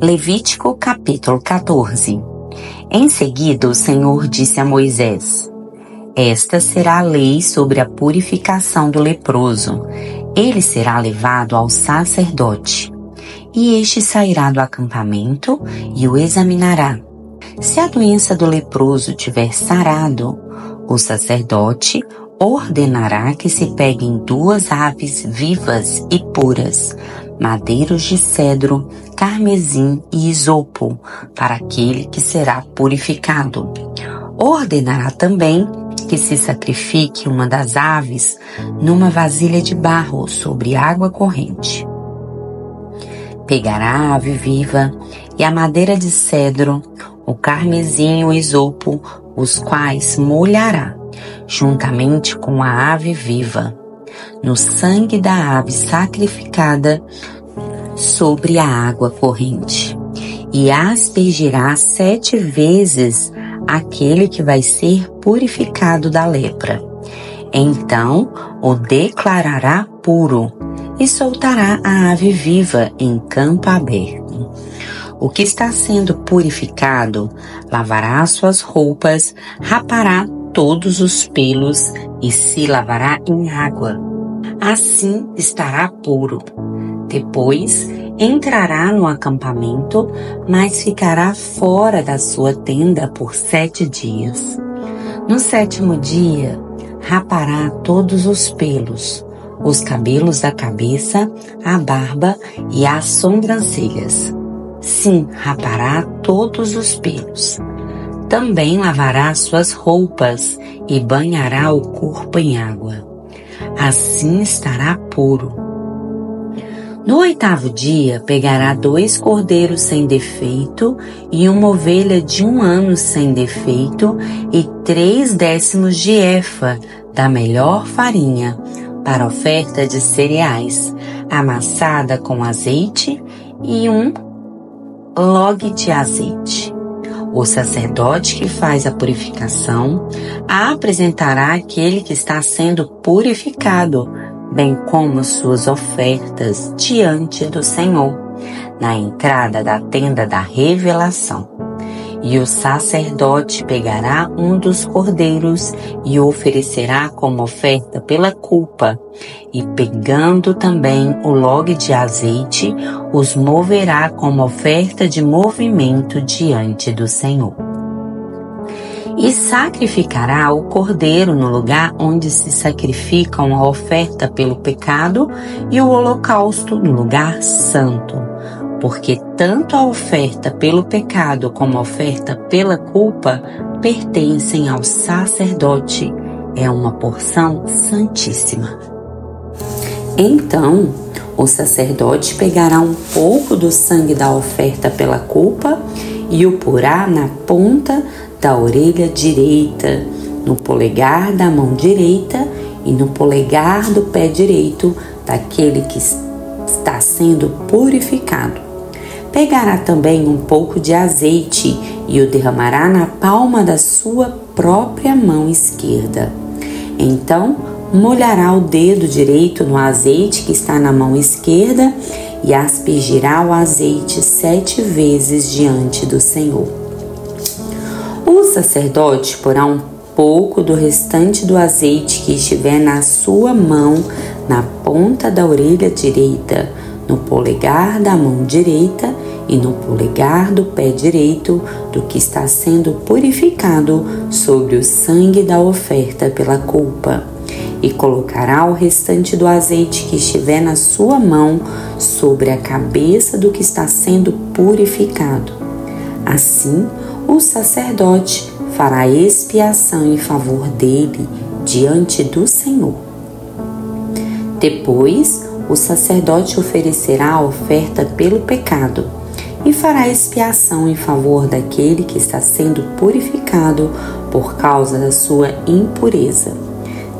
Levítico capítulo 14. Em seguida o Senhor disse a Moisés: Esta será a lei sobre a purificação do leproso. Ele será levado ao sacerdote, e este sairá do acampamento e o examinará. Se a doença do leproso tiver sarado, o sacerdote ordenará que se peguem 2 aves vivas e puras, madeiros de cedro, carmesim e isopo, para aquele que será purificado. Ordenará também que se sacrifique uma das aves numa vasilha de barro sobre água corrente. Pegará a ave viva e a madeira de cedro, o carmesim e o isopo, os quais molhará, juntamente com a ave viva, no sangue da ave sacrificada sobre a água corrente, e aspergirá 7 vezes aquele que vai ser purificado da lepra. Então o declarará puro e soltará a ave viva em campo aberto. O que está sendo purificado lavará suas roupas, rapará todos os pelos e se lavará em água. Assim estará puro. Depois entrará no acampamento, mas ficará fora da sua tenda por 7 dias. No 7º dia, rapará todos os pelos, os cabelos da cabeça, a barba e as sobrancelhas. Sim, rapará todos os pelos. Também lavará suas roupas e banhará o corpo em água. Assim estará puro. No 8º dia, pegará 2 cordeiros sem defeito e uma ovelha de 1 ano sem defeito e 3/10 de efa da melhor farinha para oferta de cereais, amassada com azeite e 1 log de azeite. O sacerdote que faz a purificação apresentará aquele que está sendo purificado, bem como suas ofertas diante do Senhor, na entrada da tenda da revelação. E o sacerdote pegará um dos cordeiros e o oferecerá como oferta pela culpa, e pegando também o log de azeite, os moverá como oferta de movimento diante do Senhor. E sacrificará o cordeiro no lugar onde se sacrificam a oferta pelo pecado e o holocausto no lugar santo, porque tanto a oferta pelo pecado como a oferta pela culpa pertencem ao sacerdote. É uma porção santíssima. Então, o sacerdote pegará um pouco do sangue da oferta pela culpa e o porá na ponta da orelha direita, no polegar da mão direita e no polegar do pé direito daquele que está sendo purificado. Pegará também um pouco de azeite e o derramará na palma da sua própria mão esquerda. Então, molhará o dedo direito no azeite que está na mão esquerda e aspergirá o azeite 7 vezes diante do Senhor. O sacerdote porá um pouco do restante do azeite que estiver na sua mão, na ponta da orelha direita, no polegar da mão direita e no polegar do pé direito do que está sendo purificado sobre o sangue da oferta pela culpa. E colocará o restante do azeite que estiver na sua mão sobre a cabeça do que está sendo purificado. Assim, o sacerdote fará expiação em favor dele diante do Senhor. Depois, o sacerdote oferecerá a oferta pelo pecado e fará expiação em favor daquele que está sendo purificado por causa da sua impureza.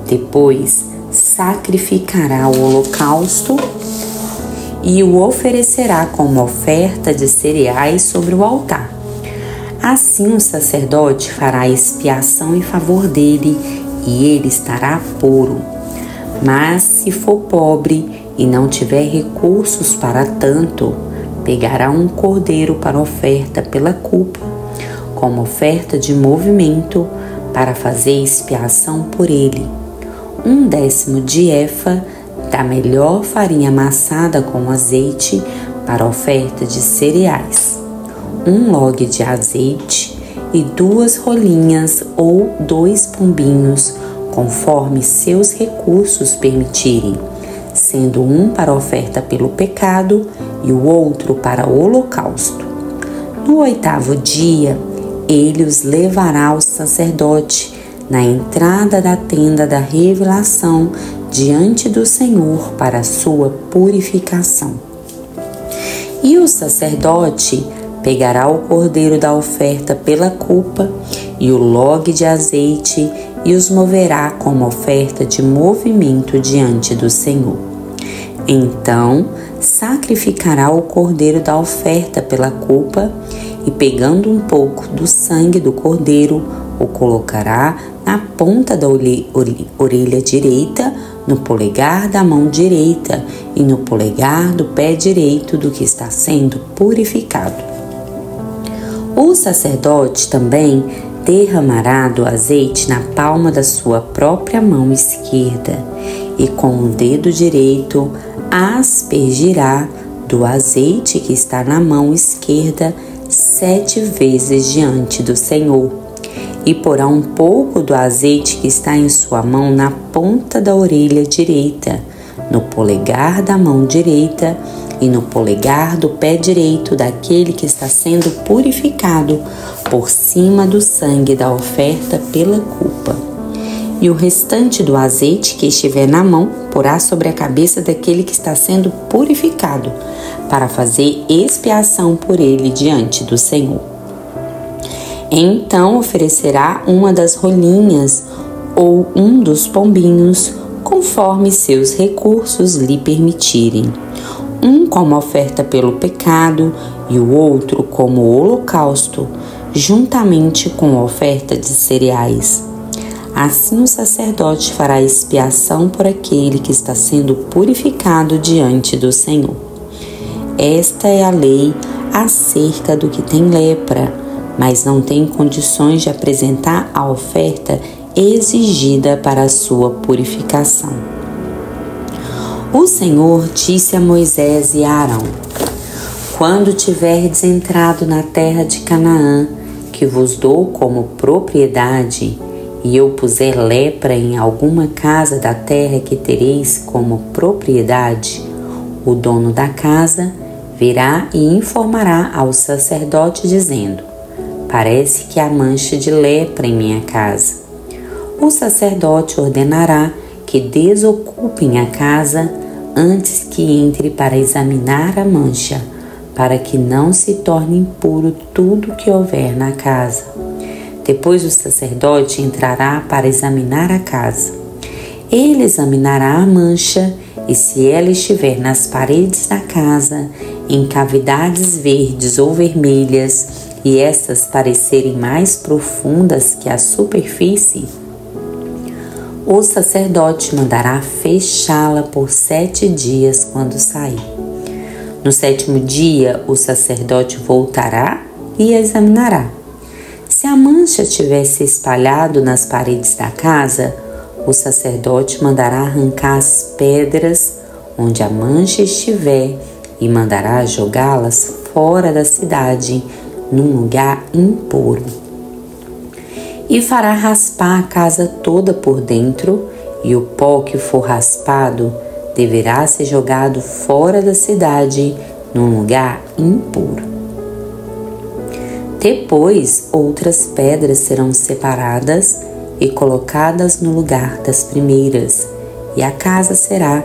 Depois, sacrificará o holocausto e o oferecerá como oferta de cereais sobre o altar. Assim o sacerdote fará expiação em favor dele e ele estará puro. Mas se for pobre e não tiver recursos para tanto, pegará um cordeiro para oferta pela culpa, como oferta de movimento para fazer expiação por ele. 1/10 de efa da melhor farinha amassada com azeite para oferta de cereais. 1 log de azeite e 2 rolinhas ou 2 pombinhos, conforme seus recursos permitirem, sendo um para oferta pelo pecado e o outro para o holocausto. No 8º dia, ele os levará ao sacerdote na entrada da tenda da revelação diante do Senhor para a sua purificação. E o sacerdote pegará o cordeiro da oferta pela culpa e o log de azeite e os moverá como oferta de movimento diante do Senhor. Então, sacrificará o cordeiro da oferta pela culpa e, pegando um pouco do sangue do cordeiro, o colocará na ponta da orelha direita, no polegar da mão direita e no polegar do pé direito do que está sendo purificado. O sacerdote também derramará do azeite na palma da sua própria mão esquerda e com o dedo direito aspergirá do azeite que está na mão esquerda 7 vezes diante do Senhor, e porá um pouco do azeite que está em sua mão na ponta da orelha direita, no polegar da mão direita e no polegar do pé direito daquele que está sendo purificado, por cima do sangue da oferta pela culpa. E o restante do azeite que estiver na mão porá sobre a cabeça daquele que está sendo purificado, para fazer expiação por ele diante do Senhor. Então oferecerá uma das rolinhas ou um dos pombinhos, conforme seus recursos lhe permitirem, um como oferta pelo pecado e o outro como holocausto, juntamente com a oferta de cereais. Assim o sacerdote fará expiação por aquele que está sendo purificado diante do Senhor. Esta é a lei acerca do que tem lepra, mas não tem condições de apresentar a oferta exigida para a sua purificação. O Senhor disse a Moisés e a Arão: quando tiverdes entrado na terra de Canaã, que vos dou como propriedade, e eu puser lepra em alguma casa da terra que tereis como propriedade, o dono da casa virá e informará ao sacerdote, dizendo: parece que há mancha de lepra em minha casa. O sacerdote ordenará que desocupem a casa antes que entre para examinar a mancha, para que não se torne impuro tudo que houver na casa. Depois o sacerdote entrará para examinar a casa. Ele examinará a mancha e, se ela estiver nas paredes da casa, em cavidades verdes ou vermelhas, e estas parecerem mais profundas que a superfície, o sacerdote mandará fechá-la por 7 dias quando sair. No 7º dia, o sacerdote voltará e a examinará. Se a mancha tiver se espalhado nas paredes da casa, o sacerdote mandará arrancar as pedras onde a mancha estiver e mandará jogá-las fora da cidade, num lugar impuro. E fará raspar a casa toda por dentro, e o pó que for raspado deverá ser jogado fora da cidade, num lugar impuro. Depois, outras pedras serão separadas e colocadas no lugar das primeiras, e a casa será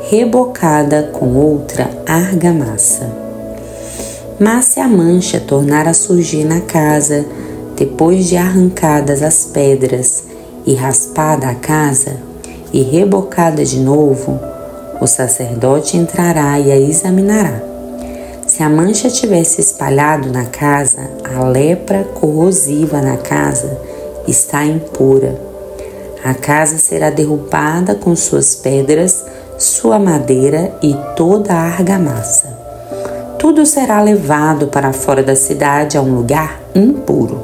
rebocada com outra argamassa. Mas se a mancha tornar a surgir na casa, depois de arrancadas as pedras e raspada a casa e rebocada de novo, o sacerdote entrará e a examinará. Se a mancha tiver se espalhado na casa, a lepra corrosiva na casa está impura. A casa será derrubada com suas pedras, sua madeira e toda a argamassa. tudo será levado para fora da cidade a um lugar impuro.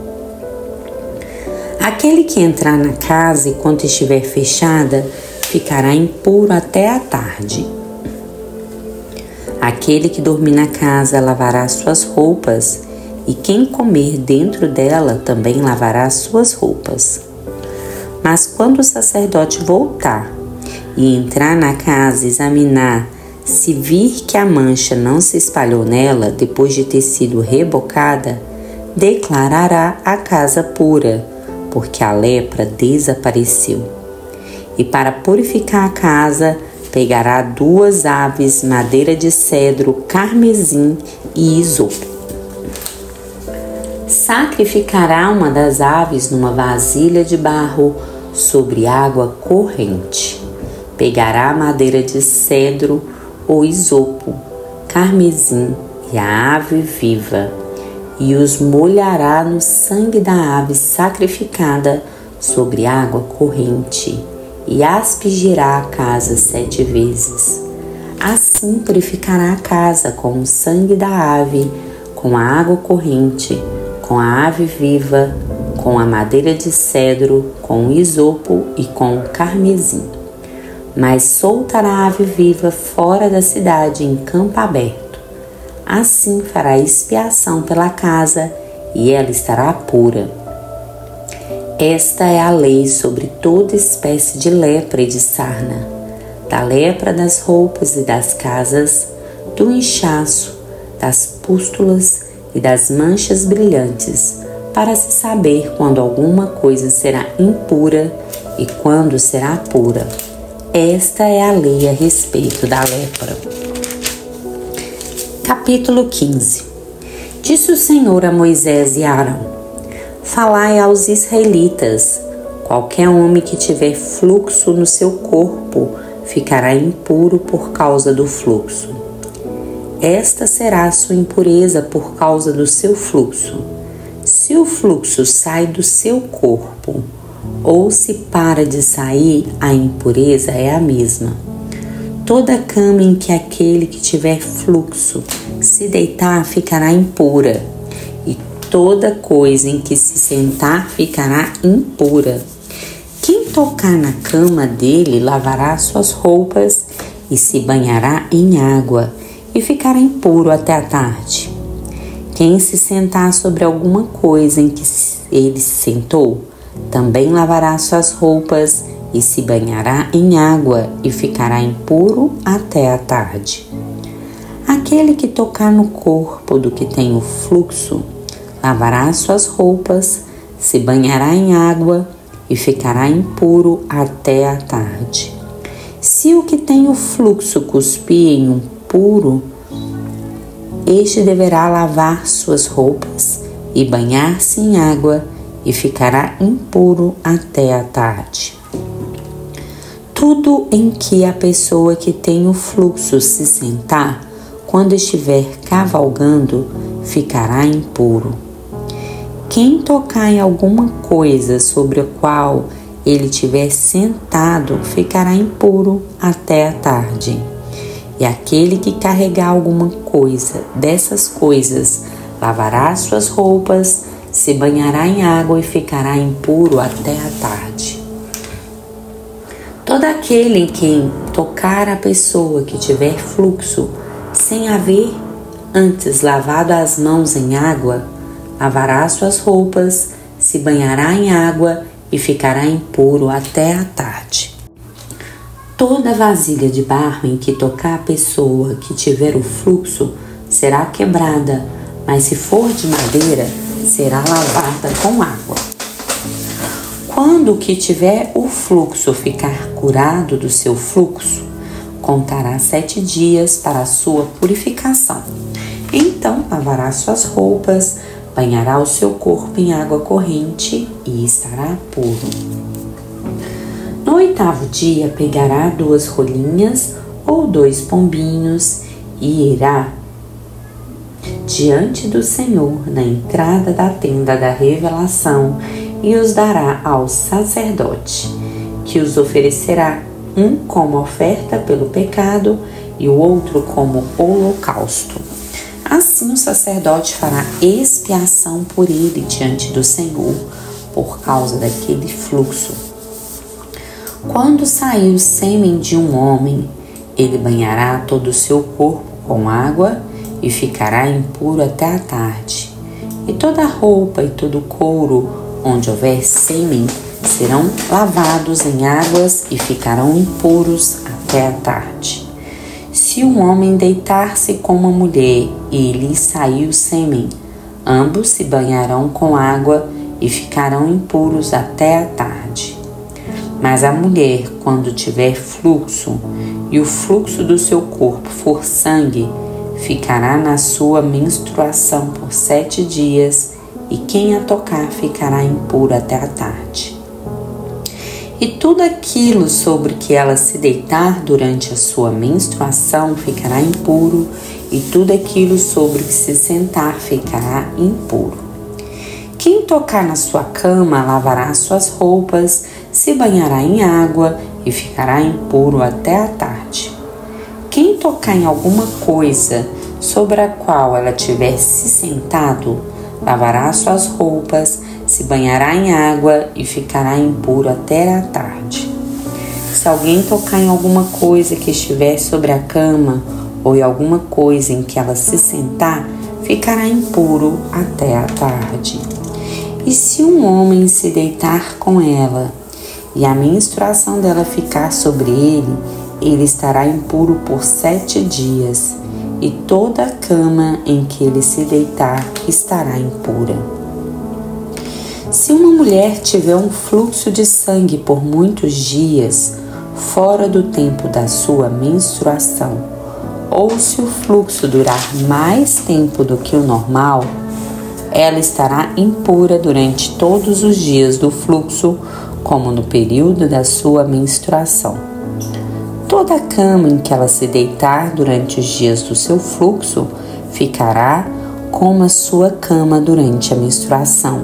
Aquele que entrar na casa enquanto estiver fechada ficará impuro até a tarde. Aquele que dormir na casa lavará suas roupas, e quem comer dentro dela também lavará suas roupas. Mas quando o sacerdote voltar e entrar na casa e examinar, se vir que a mancha não se espalhou nela depois de ter sido rebocada, declarará a casa pura, porque a lepra desapareceu. E para purificar a casa, pegará 2 aves, madeira de cedro, carmesim e isopo. Sacrificará uma das aves numa vasilha de barro sobre água corrente. Pegará a madeira de cedro ou isopo, carmesim e a ave viva, e os molhará no sangue da ave sacrificada sobre água corrente, e aspergirá a casa 7 vezes. Assim purificará a casa com o sangue da ave, com a água corrente, com a ave viva, com a madeira de cedro, com o isopo e com o carmesim. Mas soltará a ave viva fora da cidade em campo aberto. Assim fará expiação pela casa e ela estará pura. Esta é a lei sobre toda espécie de lepra e de sarna, da lepra das roupas e das casas, do inchaço, das pústulas e das manchas brilhantes, para se saber quando alguma coisa será impura e quando será pura. Esta é a lei a respeito da lepra. Capítulo 15. Disse o Senhor a Moisés e a Arão: falai aos israelitas: qualquer homem que tiver fluxo no seu corpo ficará impuro por causa do fluxo. Esta será a sua impureza por causa do seu fluxo. Se o fluxo sai do seu corpo ou se para de sair, a impureza é a mesma. Toda cama em que aquele que tiver fluxo se deitar ficará impura, e toda coisa em que se sentar ficará impura. Quem tocar na cama dele lavará suas roupas e se banhará em água, e ficará impuro até a tarde. Quem se sentar sobre alguma coisa em que ele se sentou, também lavará suas roupas e se banhará em água e ficará impuro até a tarde. Aquele que tocar no corpo do que tem o fluxo, lavará suas roupas, se banhará em água e ficará impuro até a tarde. Se o que tem o fluxo cuspir em um puro, este deverá lavar suas roupas e banhar-se em água e ficará impuro até a tarde. Tudo em que a pessoa que tem o fluxo se sentar, quando estiver cavalgando, ficará impuro. Quem tocar em alguma coisa sobre a qual ele estiver sentado, ficará impuro até a tarde. E aquele que carregar alguma coisa dessas coisas, lavará suas roupas, se banhará em água e ficará impuro até a tarde. Todo aquele em quem tocar a pessoa que tiver fluxo, sem haver antes lavado as mãos em água, lavará suas roupas, se banhará em água e ficará impuro até a tarde. Toda vasilha de barro em que tocar a pessoa que tiver o fluxo será quebrada, mas se for de madeira, será lavada com água. Quando o que tiver o fluxo ficar curado do seu fluxo, contará 7 dias para a sua purificação. Então lavará suas roupas, banhará o seu corpo em água corrente e estará puro. No 8º dia pegará 2 rolinhas ou 2 pombinhos e irá diante do Senhor na entrada da tenda da revelação e os dará ao sacerdote, que os oferecerá, um como oferta pelo pecado e o outro como holocausto. Assim o sacerdote fará expiação por ele diante do Senhor, por causa daquele fluxo. Quando sair o sêmen de um homem, ele banhará todo o seu corpo com água e ficará impuro até a tarde. E toda a roupa e todo o couro onde houver sêmen serão lavados em águas e ficarão impuros até a tarde. Se um homem deitar-se com uma mulher e lhe sair o sêmen, ambos se banharão com água e ficarão impuros até a tarde. Mas a mulher, quando tiver fluxo, e o fluxo do seu corpo for sangue, ficará na sua menstruação por 7 dias, e quem a tocar ficará impuro até a tarde. E tudo aquilo sobre que ela se deitar durante a sua menstruação ficará impuro, e tudo aquilo sobre que se sentar ficará impuro. Quem tocar na sua cama lavará suas roupas, se banhará em água e ficará impuro até a tarde. Quem tocar em alguma coisa sobre a qual ela tiver se sentado, lavará suas roupas, se banhará em água e ficará impuro até a tarde. Se alguém tocar em alguma coisa que estiver sobre a cama ou em alguma coisa em que ela se sentar, ficará impuro até a tarde. E se um homem se deitar com ela e a menstruação dela ficar sobre ele, ele estará impuro por 7 dias, e toda a cama em que ele se deitar estará impura. Se uma mulher tiver um fluxo de sangue por muitos dias, fora do tempo da sua menstruação, ou se o fluxo durar mais tempo do que o normal, ela estará impura durante todos os dias do fluxo, como no período da sua menstruação. Toda a cama em que ela se deitar durante os dias do seu fluxo ficará como a sua cama durante a menstruação,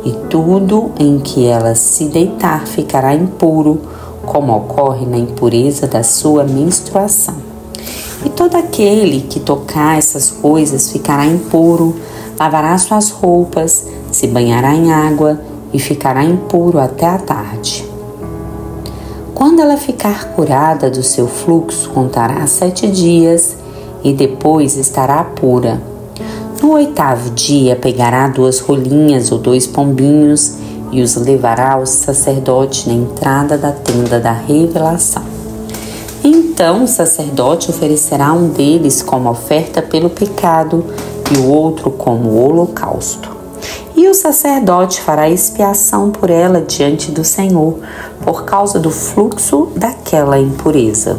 e tudo em que ela se deitar ficará impuro, como ocorre na impureza da sua menstruação. E todo aquele que tocar essas coisas ficará impuro, lavará suas roupas, se banhará em água e ficará impuro até a tarde. Quando ela ficar curada do seu fluxo, contará 7 dias e depois estará pura. No 8º dia pegará 2 rolinhas ou 2 pombinhos e os levará ao sacerdote na entrada da tenda da revelação. Então o sacerdote oferecerá um deles como oferta pelo pecado e o outro como holocausto. E o sacerdote fará expiação por ela diante do Senhor, por causa do fluxo daquela impureza.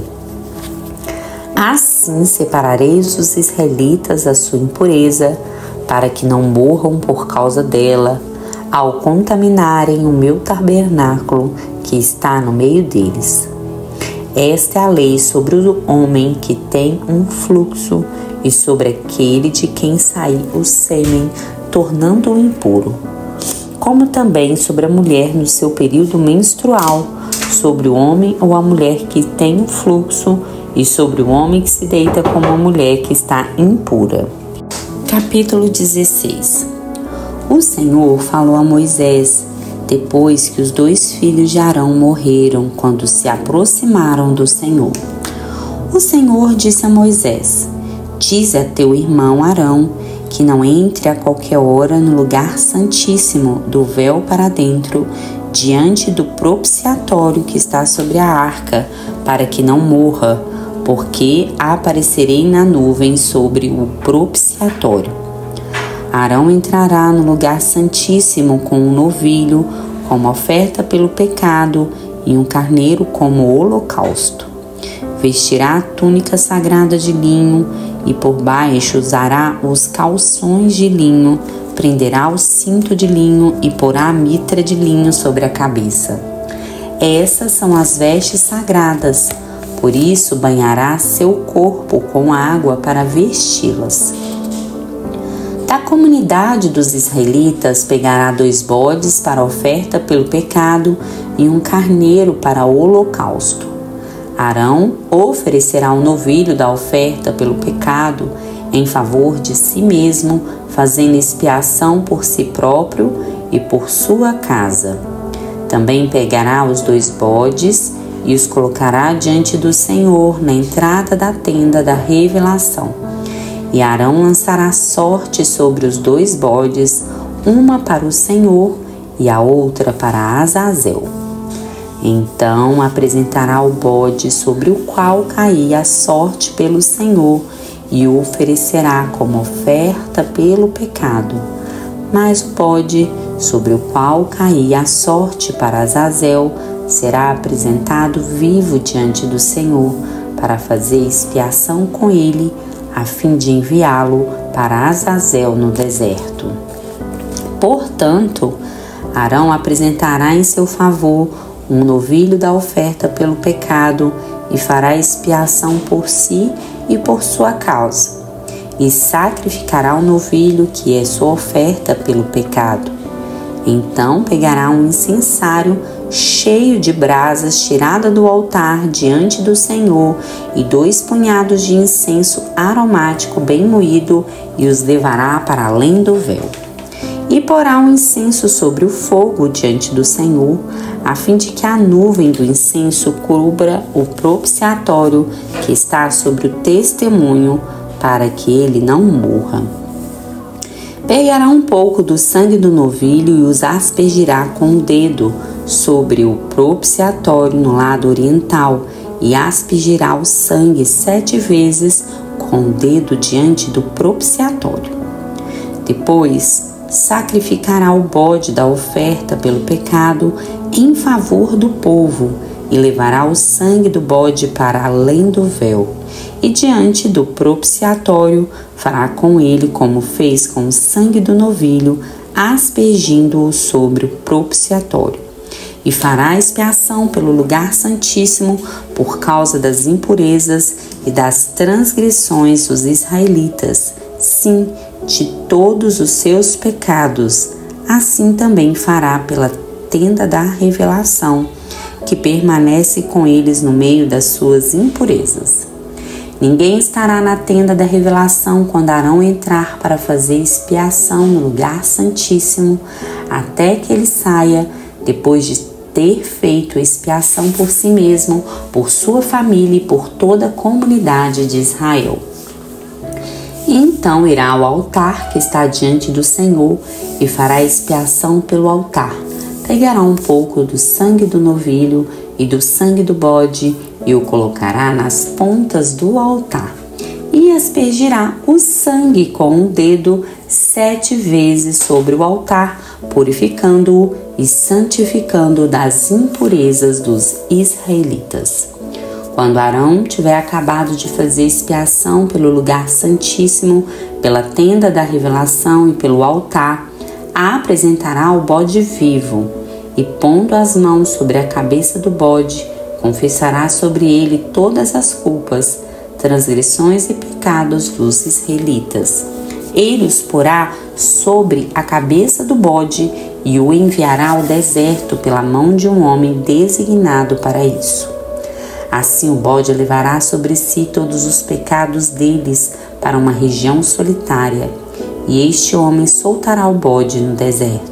Assim separareis os israelitas da sua impureza, para que não morram por causa dela, ao contaminarem o meu tabernáculo que está no meio deles. Esta é a lei sobre o homem que tem um fluxo e sobre aquele de quem sair o sêmen, tornando-o impuro, como também sobre a mulher no seu período menstrual, sobre o homem ou a mulher que tem um fluxo e sobre o homem que se deita com uma mulher que está impura. Capítulo 16. O Senhor falou a Moisés, depois que os 2 filhos de Arão morreram, quando se aproximaram do Senhor. O Senhor disse a Moisés: dize a teu irmão Arão que não entre a qualquer hora no lugar santíssimo do véu para dentro, diante do propiciatório que está sobre a arca, para que não morra, porque aparecerei na nuvem sobre o propiciatório. Arão entrará no lugar santíssimo com um novilho, como oferta pelo pecado, e um carneiro como holocausto. Vestirá a túnica sagrada de linho, e por baixo usará os calções de linho, prenderá o cinto de linho e porá a mitra de linho sobre a cabeça. Essas são as vestes sagradas, por isso banhará seu corpo com água para vesti-las. Da comunidade dos israelitas pegará 2 bodes para oferta pelo pecado e um carneiro para o holocausto. Arão oferecerá um novilho da oferta pelo pecado em favor de si mesmo, fazendo expiação por si próprio e por sua casa. Também pegará os 2 bodes e os colocará diante do Senhor na entrada da tenda da revelação. E Arão lançará sorte sobre os 2 bodes, uma para o Senhor e a outra para Azazel. Então apresentará o bode sobre o qual caía a sorte pelo Senhor e o oferecerá como oferta pelo pecado. Mas o bode sobre o qual caía a sorte para Azazel será apresentado vivo diante do Senhor para fazer expiação com ele, a fim de enviá-lo para Azazel no deserto. Portanto, Arão apresentará em seu favor um novilho da oferta pelo pecado e fará expiação por si e por sua causa, e sacrificará o novilho que é sua oferta pelo pecado. Então pegará um incensário cheio de brasas tirada do altar diante do Senhor e 2 punhados de incenso aromático bem moído e os levará para além do véu. E porá um incenso sobre o fogo diante do Senhor, a fim de que a nuvem do incenso cubra o propiciatório que está sobre o testemunho, para que ele não morra. Pegará um pouco do sangue do novilho e os aspergirá com o dedo sobre o propiciatório no lado oriental, e aspergirá o sangue 7 vezes com o dedo diante do propiciatório. Depois sacrificará o bode da oferta pelo pecado em favor do povo e levará o sangue do bode para além do véu. E diante do propiciatório fará com ele como fez com o sangue do novilho, aspergindo-o sobre o propiciatório. E fará expiação pelo lugar santíssimo por causa das impurezas e das transgressões dos israelitas, sim, de todos os seus pecados. Assim também fará pela tenda da revelação, que permanece com eles no meio das suas impurezas. Ninguém estará na tenda da revelação quando Arão entrar para fazer expiação no lugar santíssimo, até que ele saia, depois de ter feito expiação por si mesmo, por sua família e por toda a comunidade de Israel. Então irá ao altar que está diante do Senhor e fará expiação pelo altar. Pegará um pouco do sangue do novilho e do sangue do bode e o colocará nas pontas do altar. E aspergirá o sangue com o dedo 7 vezes sobre o altar, purificando-o e santificando-o das impurezas dos israelitas. Quando Arão tiver acabado de fazer expiação pelo lugar santíssimo, pela tenda da revelação e pelo altar, apresentará o bode vivo e, pondo as mãos sobre a cabeça do bode, confessará sobre ele todas as culpas, transgressões e pecados dos israelitas. Ele os porá sobre a cabeça do bode e o enviará ao deserto pela mão de um homem designado para isso. Assim o bode levará sobre si todos os pecados deles para uma região solitária, e este homem soltará o bode no deserto.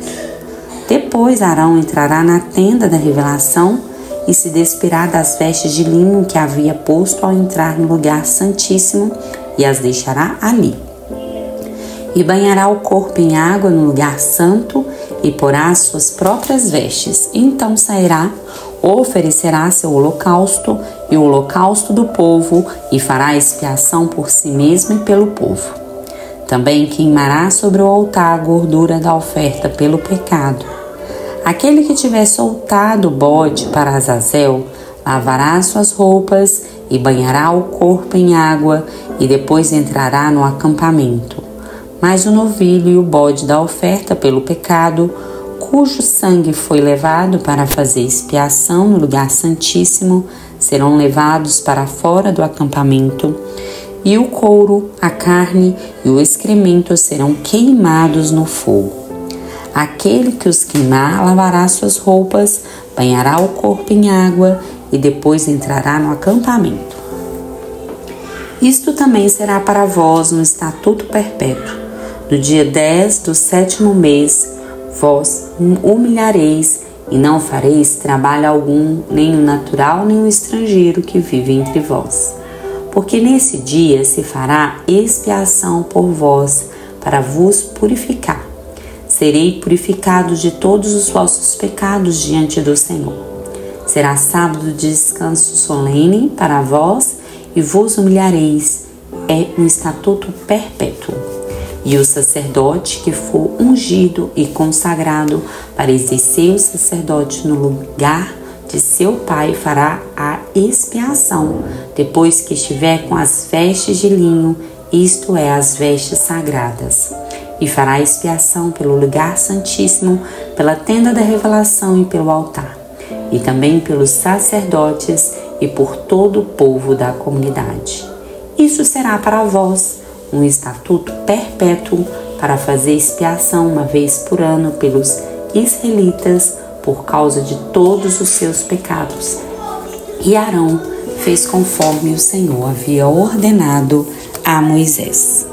Depois Arão entrará na tenda da revelação e se despirá das vestes de linho que havia posto ao entrar no lugar santíssimo e as deixará ali. E banhará o corpo em água no lugar santo e porá as suas próprias vestes. Então sairá, oferecerá seu holocausto e o holocausto do povo e fará expiação por si mesmo e pelo povo. Também queimará sobre o altar a gordura da oferta pelo pecado. Aquele que tiver soltado o bode para Azazel, lavará suas roupas e banhará o corpo em água e depois entrará no acampamento. Mas o novilho e o bode da oferta pelo pecado, cujo sangue foi levado para fazer expiação no lugar santíssimo, serão levados para fora do acampamento, e o couro, a carne e o excremento serão queimados no fogo. Aquele que os queimar lavará suas roupas, banhará o corpo em água e depois entrará no acampamento. Isto também será para vós um estatuto perpétuo. No dia 10 do 7º mês, vós humilhareis e não fareis trabalho algum, nem o natural, nem o estrangeiro que vive entre vós. Porque nesse dia se fará expiação por vós, para vos purificar. Serei purificado de todos os vossos pecados diante do Senhor. Será sábado de descanso solene para vós, e vos humilhareis. É um estatuto perpétuo. E o sacerdote que for ungido e consagrado para exercer o sacerdote no lugar de seu pai fará a expiação, depois que estiver com as vestes de linho, isto é, as vestes sagradas. E fará a expiação pelo lugar santíssimo, pela tenda da revelação e pelo altar, e também pelos sacerdotes e por todo o povo da comunidade. Isso será para vós um estatuto perpétuo para fazer expiação uma vez por ano pelos israelitas por causa de todos os seus pecados. E Arão fez conforme o Senhor havia ordenado a Moisés.